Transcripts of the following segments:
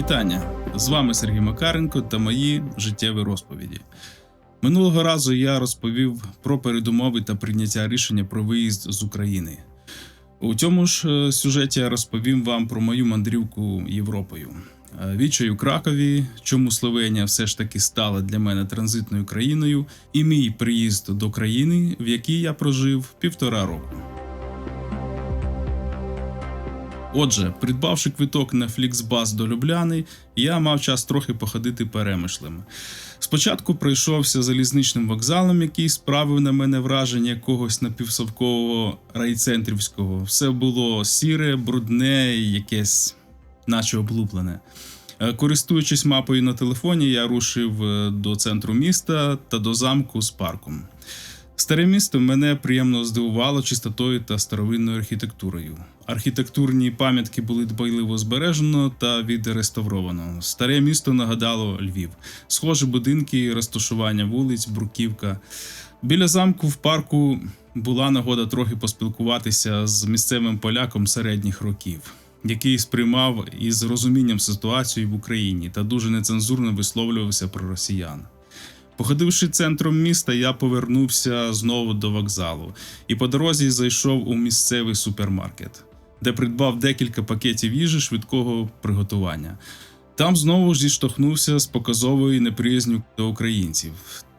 Вітання! З вами Сергій Макаренко та мої життєві розповіді. Минулого разу я розповів про передумови та прийняття рішення про виїзд з України. У цьому ж сюжеті я розповім вам про мою мандрівку Європою. Відчай у Кракові, чому Словенія все ж таки стала для мене транзитною країною, і мій приїзд до країни, в якій я прожив 1,5 року. Отже, придбавши квиток на Фліксбас до Любляни, я мав час трохи походити Перемишлем. Спочатку пройшовся залізничним вокзалом, який справив на мене враження якогось напівсовкового райцентрівського. Все було сіре, брудне і якесь наче облуплене. Користуючись мапою на телефоні, я рушив до центру міста та до замку з парком. Старе місто мене приємно здивувало чистотою та старовинною архітектурою. Архітектурні пам'ятки були дбайливо збережено та відреставровано. Старе місто нагадало Львів. Схожі будинки, розташування вулиць, бруківка. Біля замку в парку була нагода трохи поспілкуватися з місцевим поляком середніх років, який сприймав із розумінням ситуацію в Україні та дуже нецензурно висловлювався про росіян. Походивши центром міста, я повернувся знову до вокзалу і по дорозі зайшов у місцевий супермаркет, де придбав декілька пакетів їжі швидкого приготування. Там знову ж зіштовхнувся з показовою неприязню до українців.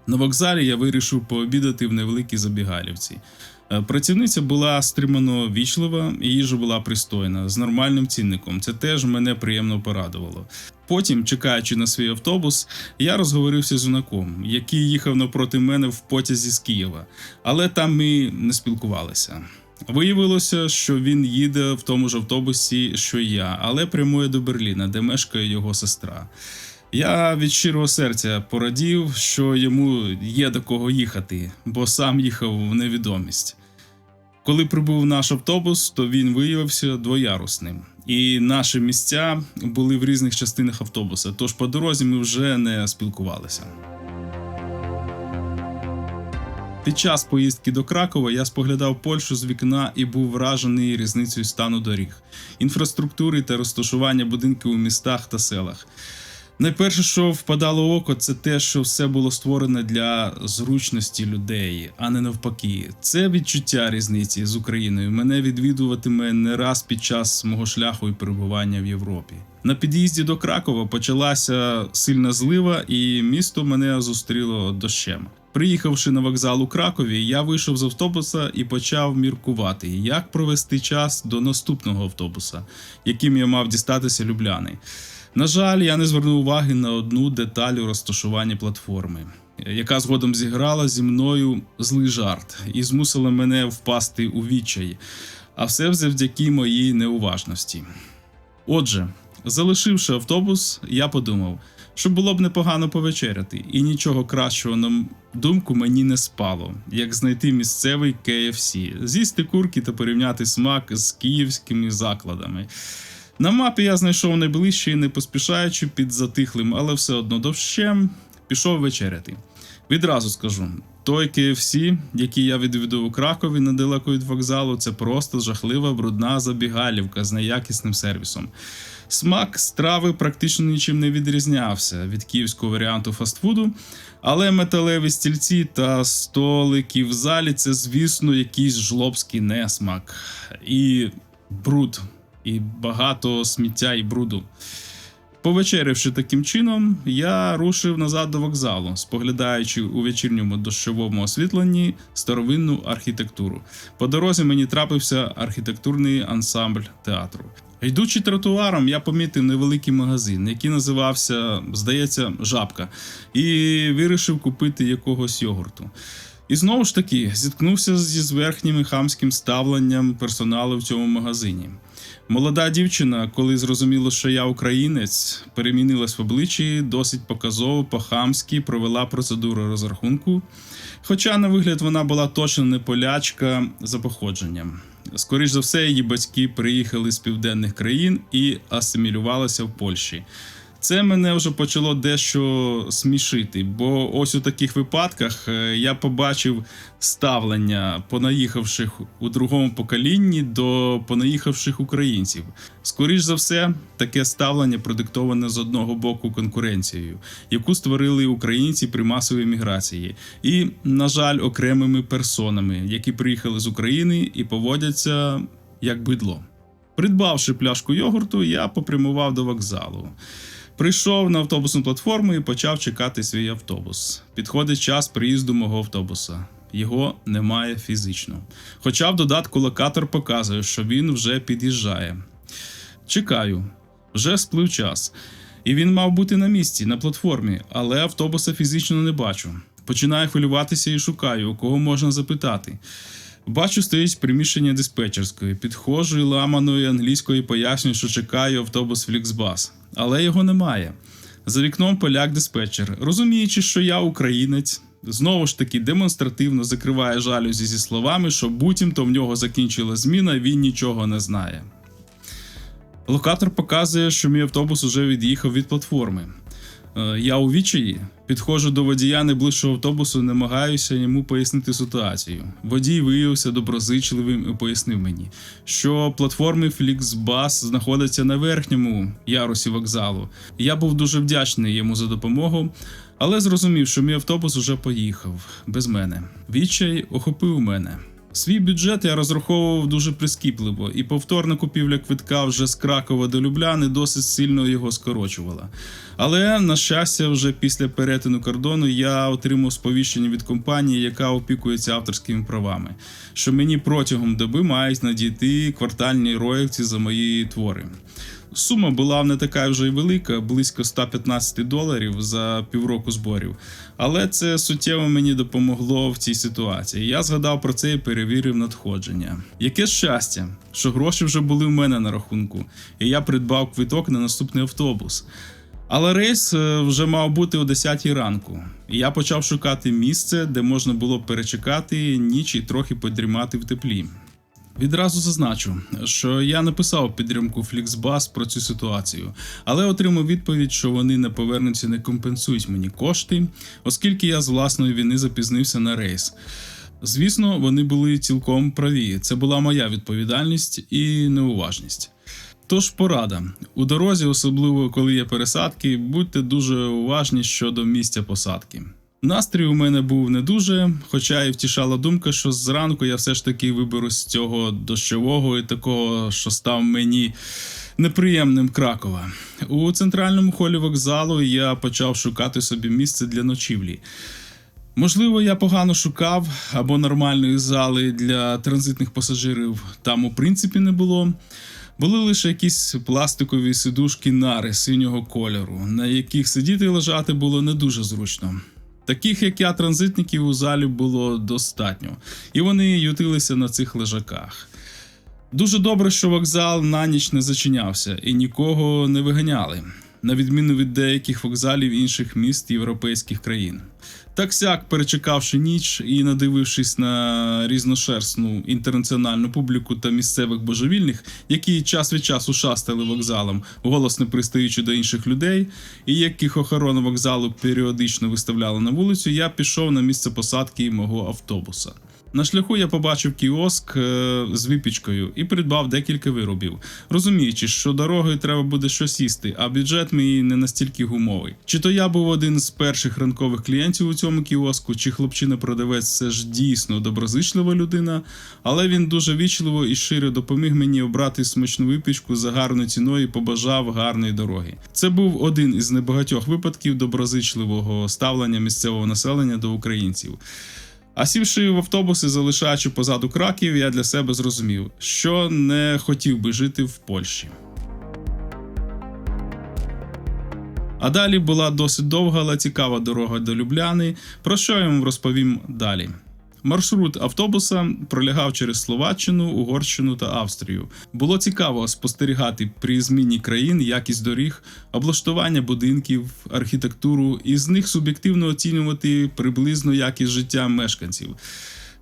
На вокзалі я вирішив пообідати в невеликій забігалівці. Працівниця була стримано вічлива, і їжа була пристойна, з нормальним цінником. Це теж мене приємно порадувало. Потім, чекаючи на свій автобус, я розговорився з юнаком, який їхав навпроти мене в потязі з Києва. Але там ми не спілкувалися. Виявилося, що він їде в тому ж автобусі, що й я, але прямує до Берліна, де мешкає його сестра. Я від щирого серця порадів, що йому є до кого їхати, бо сам їхав в невідомість. Коли прибув наш автобус, то він виявився двоярусним. І наші місця були в різних частинах автобуса, тож по дорозі ми вже не спілкувалися. Під час поїздки до Кракова я споглядав Польщу з вікна і був вражений різницею стану доріг, інфраструктури та розташування будинків у містах та селах. Найперше, що впадало в око, це те, що все було створене для зручності людей, а не навпаки. Це відчуття різниці з Україною мене відвідуватиме не раз під час мого шляху і перебування в Європі. На під'їзді до Кракова почалася сильна злива, і місто мене зустріло дощем. Приїхавши на вокзал у Кракові, я вийшов з автобуса і почав міркувати, як провести час до наступного автобуса, яким я мав дістатися Любляни. На жаль, я не звернув уваги на одну деталь у розташуванні платформи, яка згодом зіграла зі мною злий жарт і змусила мене впасти у відчай, а все завдяки моїй неуважності. Отже, залишивши автобус, я подумав, що було б непогано повечеряти, і нічого кращого на думку мені не спало, як знайти місцевий KFC, з'їсти курки та порівняти смак з київськими закладами. На мапі я знайшов найближчий, не поспішаючи під затихлим, але все одно дощем, пішов вечеряти. Відразу скажу, той KFC, який я відвідав у Кракові недалеко від вокзалу, це просто жахлива брудна забігалівка з неякісним сервісом. Смак страви практично нічим не відрізнявся від київського варіанту фастфуду, але металеві стільці та столики в залі – це, звісно, якийсь жлобський несмак. І бруд. І багато сміття і бруду. Повечерявши таким чином, я рушив назад до вокзалу, споглядаючи у вечірньому дощовому освітленні старовинну архітектуру. По дорозі мені трапився архітектурний ансамбль театру. Йдучи тротуаром, я помітив невеликий магазин, який називався, здається, «Жабка», і вирішив купити якогось йогурту. І знову ж таки, зіткнувся зі зверхнім і хамським ставленням персоналу в цьому магазині. Молода дівчина, коли зрозуміла, що я українець, перемінилась в обличчі, досить показово, по-хамськи провела процедуру розрахунку. Хоча, на вигляд, вона була точно не полячка за походженням. Скоріш за все, її батьки приїхали з південних країн і асимілювалися в Польщі. Це мене вже почало дещо смішити, бо ось у таких випадках я побачив ставлення понаїхавших у другому поколінні до понаїхавших українців. Скоріш за все, таке ставлення продиктоване з одного боку конкуренцією, яку створили українці при масовій міграції, і, на жаль, окремими персонами, які приїхали з України і поводяться як бидло. Придбавши пляшку йогурту, я попрямував до вокзалу. Прийшов на автобусну платформу і почав чекати свій автобус. Підходить час приїзду мого автобуса. Його немає фізично. Хоча в додатку локатор показує, що він вже під'їжджає. Чекаю. Вже сплив час. І він мав бути на місці, на платформі, але автобуса фізично не бачу. Починаю хвилюватися і шукаю, у кого можна запитати. Бачу, стоїть приміщення диспетчерської. Підходжу і ламаною англійською пояснюю, що чекаю автобус Flixbus. Але його немає. За вікном поляк-диспетчер. Розуміючи, що я українець, знову ж таки демонстративно закриває жалюзі зі словами, що буцімто в нього закінчила зміна, він нічого не знає. Локатор показує, що мій автобус уже від'їхав від платформи. Я у відчаї. Підходжу до водія найближчого автобусу, намагаюся йому пояснити ситуацію. Водій виявився доброзичливим і пояснив мені, що платформи Flixbus знаходяться на верхньому ярусі вокзалу. Я був дуже вдячний йому за допомогу, але зрозумів, що мій автобус уже поїхав, без мене. Відчай охопив мене. Свій бюджет я розраховував дуже прискіпливо, і повторна купівля квитка вже з Кракова до Любляни досить сильно його скорочувала. Але, на щастя, вже після перетину кордону я отримав сповіщення від компанії, яка опікується авторськими правами, що мені протягом доби мають надійти квартальні роялті за мої твори. Сума була не така вже й велика, близько $115 за півроку зборів. Але це суттєво мені допомогло в цій ситуації. Я згадав про це і перевірив надходження. Яке щастя, що гроші вже були в мене на рахунку, і я придбав квиток на наступний автобус. Але рейс вже мав бути о 10 ранку. І я почав шукати місце, де можна було перечекати ніч і трохи подрімати в теплі. Відразу зазначу, що я написав підтримку Flixbus про цю ситуацію, але отримав відповідь, що вони не повернуться, не компенсують мені кошти, оскільки я з власної вини запізнився на рейс. Звісно, вони були цілком праві, це була моя відповідальність і неуважність. Тож порада. У дорозі, особливо коли є пересадки, будьте дуже уважні щодо місця посадки. Настрій у мене був не дуже, хоча і втішала думка, що зранку я все ж таки виберусь з цього дощового і такого, що став мені неприємним Кракова. У центральному холі вокзалу я почав шукати собі місце для ночівлі. Можливо, я погано шукав, або нормальної зали для транзитних пасажирів там у принципі не було. Були лише якісь пластикові сидушки-нари синього кольору, на яких сидіти і лежати було не дуже зручно. Таких, як я, транзитників у залі було достатньо, і вони ютилися на цих лежаках. Дуже добре, що вокзал на ніч не зачинявся і нікого не виганяли, на відміну від деяких вокзалів інших міст європейських країн. Так-сяк, перечекавши ніч і надивившись на різношерстну інтернаціональну публіку та місцевих божевільних, які час від часу шастали вокзалом, голосно пристаючи до інших людей, і яких охорона вокзалу періодично виставляла на вулицю, я пішов на місце посадки мого автобуса. На шляху я побачив кіоск з випічкою і придбав декілька виробів, розуміючи, що дорогою треба буде щось їсти, а бюджет мій не настільки гумовий. Чи то я був один з перших ранкових клієнтів у цьому кіоску, чи хлопчина-продавець це ж дійсно доброзичлива людина, але він дуже вічливо і щиро допоміг мені обрати смачну випічку за гарною ціною і побажав гарної дороги. Це був один із небагатьох випадків доброзичливого ставлення місцевого населення до українців. А сівши в автобус і залишаючи позаду Краків, я для себе зрозумів, що не хотів би жити в Польщі. А далі була досить довга, але цікава дорога до Любляни, про що я вам розповім далі. Маршрут автобуса пролягав через Словаччину, Угорщину та Австрію. Було цікаво спостерігати при зміні країн якість доріг, облаштування будинків, архітектуру і з них суб'єктивно оцінювати приблизно якість життя мешканців.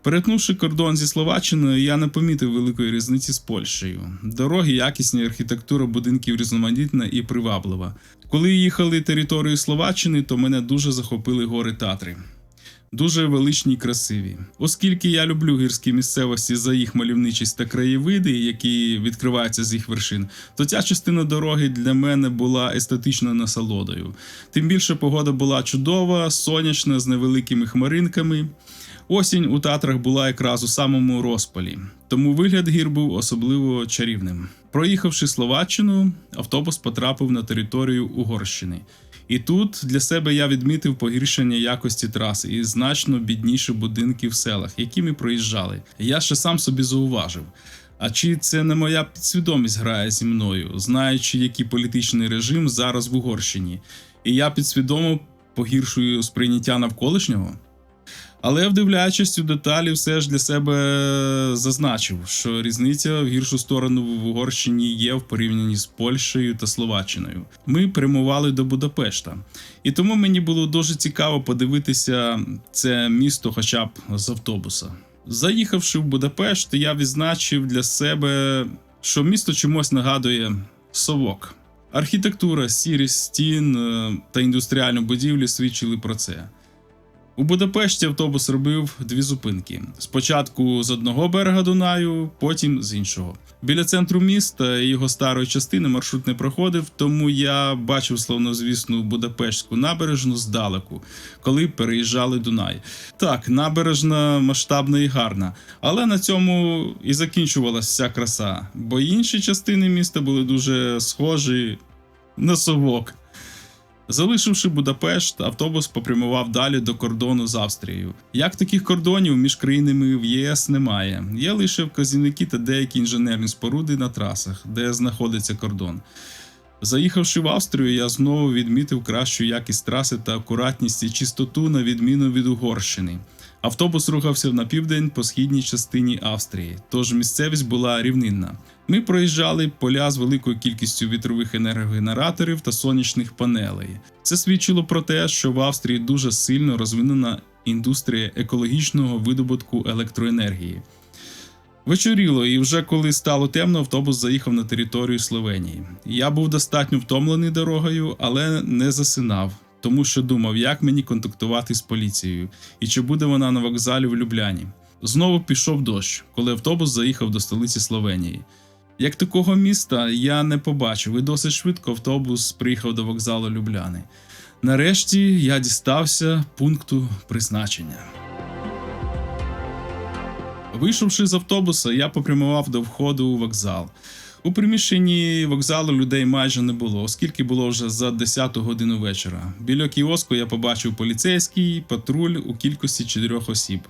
Перетнувши кордон зі Словаччиною, я не помітив великої різниці з Польщею. Дороги якісні, архітектура будинків різноманітна і приваблива. Коли їхали територією Словаччини, то мене дуже захопили гори Татри. Дуже величні й красиві. Оскільки я люблю гірські місцевості за їх мальовничість та краєвиди, які відкриваються з їх вершин, то ця частина дороги для мене була естетичною насолодою. Тим більше погода була чудова, сонячна, з невеликими хмаринками. Осінь у Татрах була якраз у самому розпалі, тому вигляд гір був особливо чарівним. Проїхавши Словаччину, автобус потрапив на територію Угорщини. І тут для себе я відмітив погіршення якості траси і значно бідніші будинки в селах, які ми проїжджали. Я ще сам собі зауважив. А чи це не моя підсвідомість грає зі мною, знаючи, який політичний режим зараз в Угорщині, і я підсвідомо погіршую сприйняття навколишнього? Але вдивляючись у деталі, все ж для себе зазначив, що різниця в гіршу сторону в Угорщині є в порівнянні з Польщею та Словаччиною. Ми прямували до Будапешта, і тому мені було дуже цікаво подивитися це місто хоча б з автобуса. Заїхавши в Будапешт, я відзначив для себе, що місто чомусь нагадує совок. Архітектура, сірість стін та індустріальні будівлі свідчили про це. У Будапешті автобус робив 2 зупинки. Спочатку з одного берега Дунаю, потім з іншого. Біля центру міста і його старої частини маршрут не проходив, тому я бачив славнозвісну Будапештську набережну здалеку, коли переїжджали Дунай. Так, набережна масштабна і гарна, але на цьому і закінчувалася вся краса, бо інші частини міста були дуже схожі на совок. Залишивши Будапешт, автобус попрямував далі до кордону з Австрією. Як таких кордонів між країнами в ЄС немає. Є лише вказівники та деякі інженерні споруди на трасах, де знаходиться кордон. Заїхавши в Австрію, я знову відмітив кращу якість траси та акуратність і чистоту на відміну від Угорщини. Автобус рухався на південь по східній частині Австрії, тож місцевість була рівнинна. Ми проїжджали поля з великою кількістю вітрових енергогенераторів та сонячних панелей. Це свідчило про те, що в Австрії дуже сильно розвинена індустрія екологічного видобутку електроенергії. Вечоріло, і вже коли стало темно, автобус заїхав на територію Словенії. Я був достатньо втомлений дорогою, але не засинав, тому що думав, як мені контактувати з поліцією, і чи буде вона на вокзалі в Любляні. Знову пішов дощ, коли автобус заїхав до столиці Словенії. Як такого міста я не побачив, і досить швидко автобус приїхав до вокзалу Любляни. Нарешті я дістався пункту призначення. Вийшовши з автобуса, я попрямував до входу у вокзал. У приміщенні вокзалу людей майже не було, оскільки було вже за 10-ту годину вечора. Біля кіоску я побачив поліцейський патруль у кількості 4 осіб,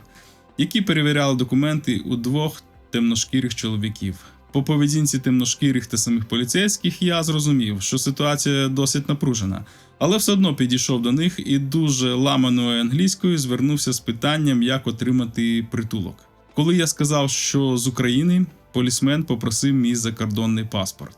які перевіряли документи у 2 темношкірих чоловіків. По поведінці темношкірих та самих поліцейських я зрозумів, що ситуація досить напружена, але все одно підійшов до них і дуже ламаною англійською звернувся з питанням, як отримати притулок. Коли я сказав, що з України, полісмен попросив мій закордонний паспорт.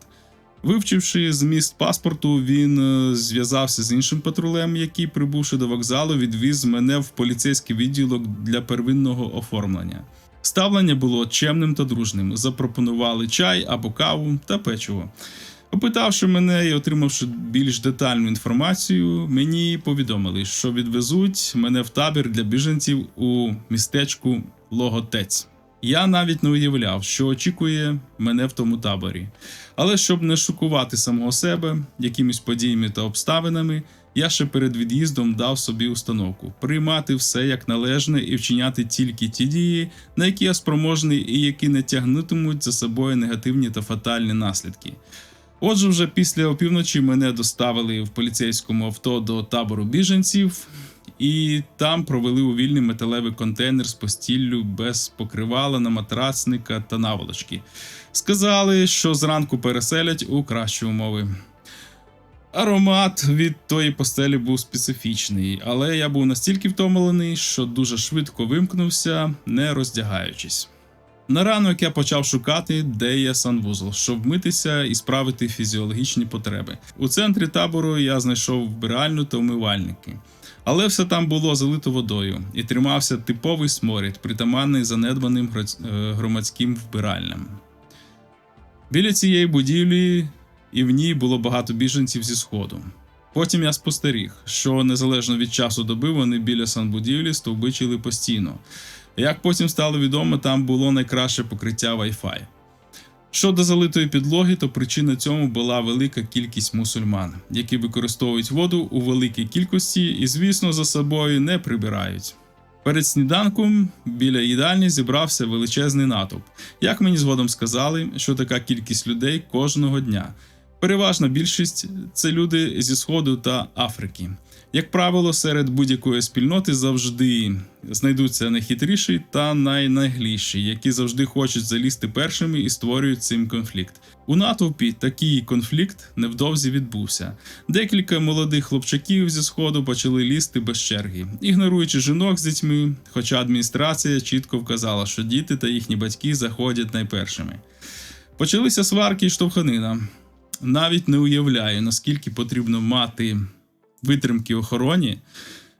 Вивчивши зміст паспорту, він зв'язався з іншим патрулем, який, прибувши до вокзалу, відвіз мене в поліцейський відділок для первинного оформлення. Ставлення було чемним та дружним. Запропонували чай або каву та печиво. Опитавши мене і отримавши більш детальну інформацію, мені повідомили, що відвезуть мене в табір для біженців у містечку Логотець. Я навіть не уявляв, що очікує мене в тому таборі. Але щоб не шокувати самого себе якимись подіями та обставинами, я ще перед від'їздом дав собі установку – приймати все як належне і вчиняти тільки ті дії, на які я спроможний і які не тягнутимуть за собою негативні та фатальні наслідки. Отже, вже після опівночі мене доставили в поліцейському авто до табору біженців, і там провели у вільний металевий контейнер з постіллю без покривала, наматрацника та наволочки. Сказали, що зранку переселять у кращі умови. Аромат від тої постелі був специфічний, але я був настільки втомлений, що дуже швидко вимкнувся, не роздягаючись. На ранок я почав шукати, де є санвузол, щоб вмитися і справити фізіологічні потреби. У центрі табору я знайшов вбиральню та умивальники. Але все там було залито водою і тримався типовий сморід, притаманний занедбаним громадським вбиральням. Біля цієї будівлі і в ній було багато біженців зі Сходу. Потім я спостеріг, що незалежно від часу доби вони біля санбудівлі стовбичили постійно. Як потім стало відомо, там було найкраще покриття Wi-Fi. Щодо залитої підлоги, то причина цьому була велика кількість мусульман, які використовують воду у великій кількості і, звісно, за собою не прибирають. Перед сніданком біля їдальні зібрався величезний натовп. Як мені згодом сказали, що така кількість людей кожного дня. Переважна більшість – це люди зі Сходу та Африки. Як правило, серед будь-якої спільноти завжди знайдуться найхитріші та найнагліші, які завжди хочуть залізти першими і створюють цим конфлікт. У натовпі такий конфлікт невдовзі відбувся. Декілька молодих хлопчаків зі Сходу почали лізти без черги, ігноруючи жінок з дітьми, хоча адміністрація чітко вказала, що діти та їхні батьки заходять найпершими. Почалися сварки і штовханина. Навіть не уявляю, наскільки потрібно мати витримки охороні,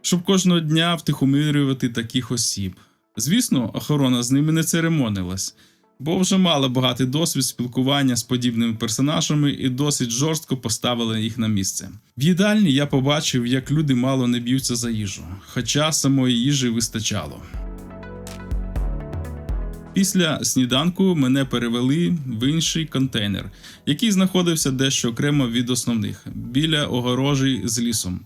щоб кожного дня втихомирювати таких осіб. Звісно, охорона з ними не церемонилась, бо вже мала багатий досвід спілкування з подібними персонажами і досить жорстко поставила їх на місце. В їдальні я побачив, як люди мало не б'ються за їжу, хоча самої їжі вистачало. Після сніданку мене перевели в інший контейнер, який знаходився дещо окремо від основних, біля огорожі з лісом.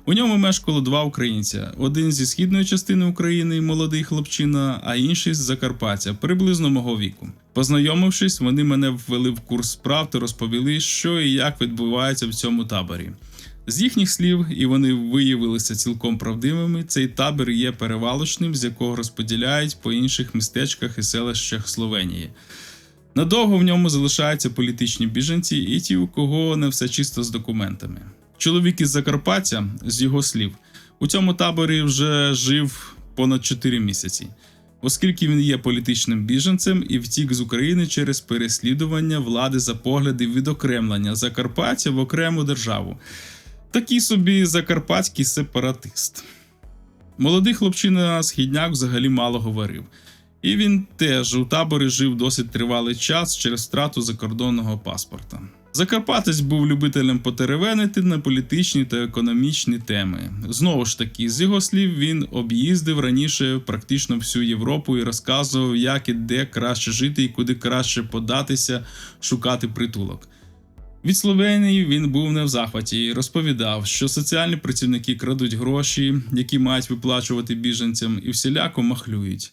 У ньому мешкало два українця. Один зі східної частини України, молодий хлопчина, а інший з Закарпаття, приблизно мого віку. Познайомившись, вони мене ввели в курс справ та розповіли, що і як відбувається в цьому таборі. З їхніх слів, і вони виявилися цілком правдивими, цей табір є перевалочним, з якого розподіляють по інших містечках і селищах Словенії. Надовго в ньому залишаються політичні біженці і ті, у кого не все чисто з документами. Чоловік із Закарпаття, з його слів, у цьому таборі вже жив понад 4 місяці, оскільки він є політичним біженцем і втік з України через переслідування влади за погляди відокремлення Закарпаття в окрему державу. Такий собі закарпатський сепаратист. Молодий хлопчина-східняк взагалі мало говорив. І він теж у таборі жив досить тривалий час через втрату закордонного паспорта. Закарпатець був любителем потеревенити на політичні та економічні теми. Знову ж таки, з його слів, він об'їздив раніше практично всю Європу і розказував, як і де краще жити і куди краще податися, шукати притулок. Від Словенії він був не в захваті і розповідав, що соціальні працівники крадуть гроші, які мають виплачувати біженцям, і всіляко махлюють.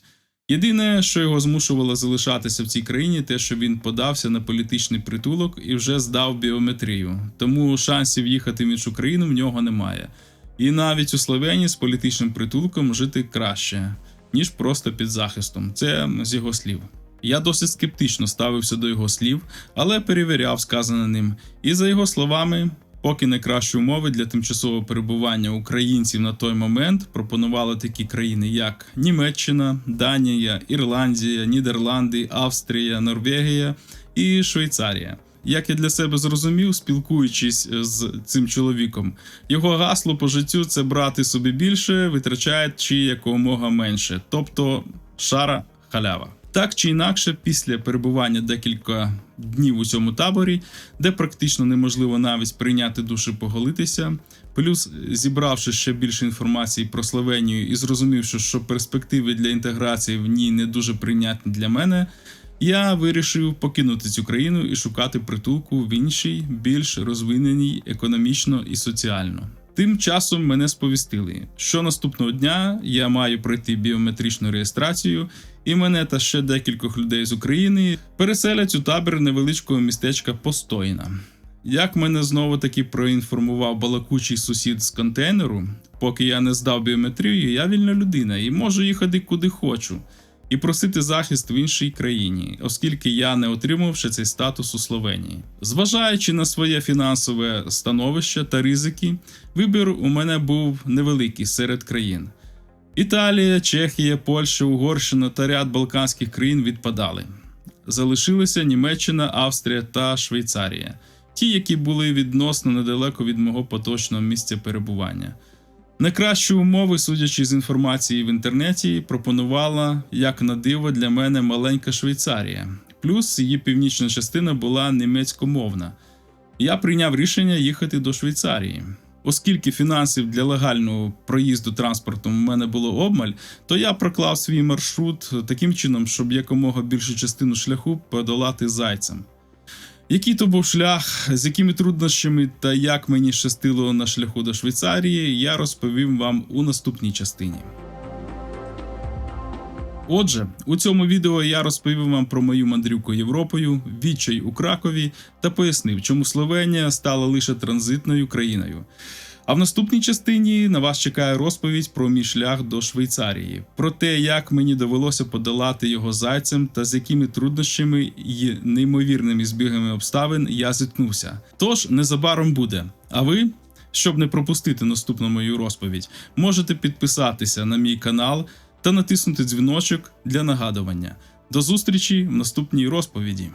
Єдине, що його змушувало залишатися в цій країні, те, що він подався на політичний притулок і вже здав біометрію, тому шансів їхати в іншу країну в нього немає. І навіть у Словенії з політичним притулком жити краще, ніж просто під захистом. Це з його слів. Я досить скептично ставився до його слів, але перевіряв сказане ним. І за його словами, поки найкращі умови для тимчасового перебування українців на той момент пропонували такі країни, як Німеччина, Данія, Ірландія, Нідерланди, Австрія, Норвегія і Швейцарія. Як я для себе зрозумів, спілкуючись з цим чоловіком, його гасло по життю – це брати собі більше, витрачаючи якомога менше, тобто шара халява. Так чи інакше, після перебування декілька днів у цьому таборі, де практично неможливо навіть прийняти душ і поголитися, плюс зібравши ще більше інформації про Словенію і зрозумівши, що перспективи для інтеграції в ній не дуже прийнятні для мене, я вирішив покинути цю країну і шукати притулку в іншій, більш розвиненій економічно і соціально. Тим часом мене сповістили, що наступного дня я маю пройти біометричну реєстрацію, і мене та ще декількох людей з України переселять у табір невеличкого містечка Постойна. Як мене знову-таки проінформував балакучий сусід з контейнеру, поки я не здав біометрію, я вільна людина і можу їхати куди хочу і просити захист в іншій країні, оскільки я не отримав ще цей статус у Словенії. Зважаючи на своє фінансове становище та ризики, вибір у мене був невеликий серед країн. Італія, Чехія, Польща, Угорщина та ряд балканських країн відпадали. Залишилися Німеччина, Австрія та Швейцарія. Ті, які були відносно недалеко від мого поточного місця перебування. Найкращі умови, судячи з інформації в інтернеті, пропонувала, як на диво, для мене маленька Швейцарія. Плюс її північна частина була німецькомовна. Я прийняв рішення їхати до Швейцарії. Оскільки фінансів для легального проїзду транспортом у мене було обмаль, то я проклав свій маршрут таким чином, щоб якомога більшу частину шляху подолати зайцем. Який то був шлях, з якими труднощами та як мені щастило на шляху до Швейцарії, я розповім вам у наступній частині. Отже, у цьому відео я розповів вам про мою мандрівку Європою, відчай у Кракові та пояснив, чому Словенія стала лише транзитною країною. А в наступній частині на вас чекає розповідь про мій шлях до Швейцарії, про те, як мені довелося подолати його зайцем та з якими труднощами і неймовірними збігами обставин я зіткнувся. Тож, незабаром буде. А ви, щоб не пропустити наступну мою розповідь, можете підписатися на мій канал та натиснути дзвіночок для нагадування. До зустрічі в наступній розповіді.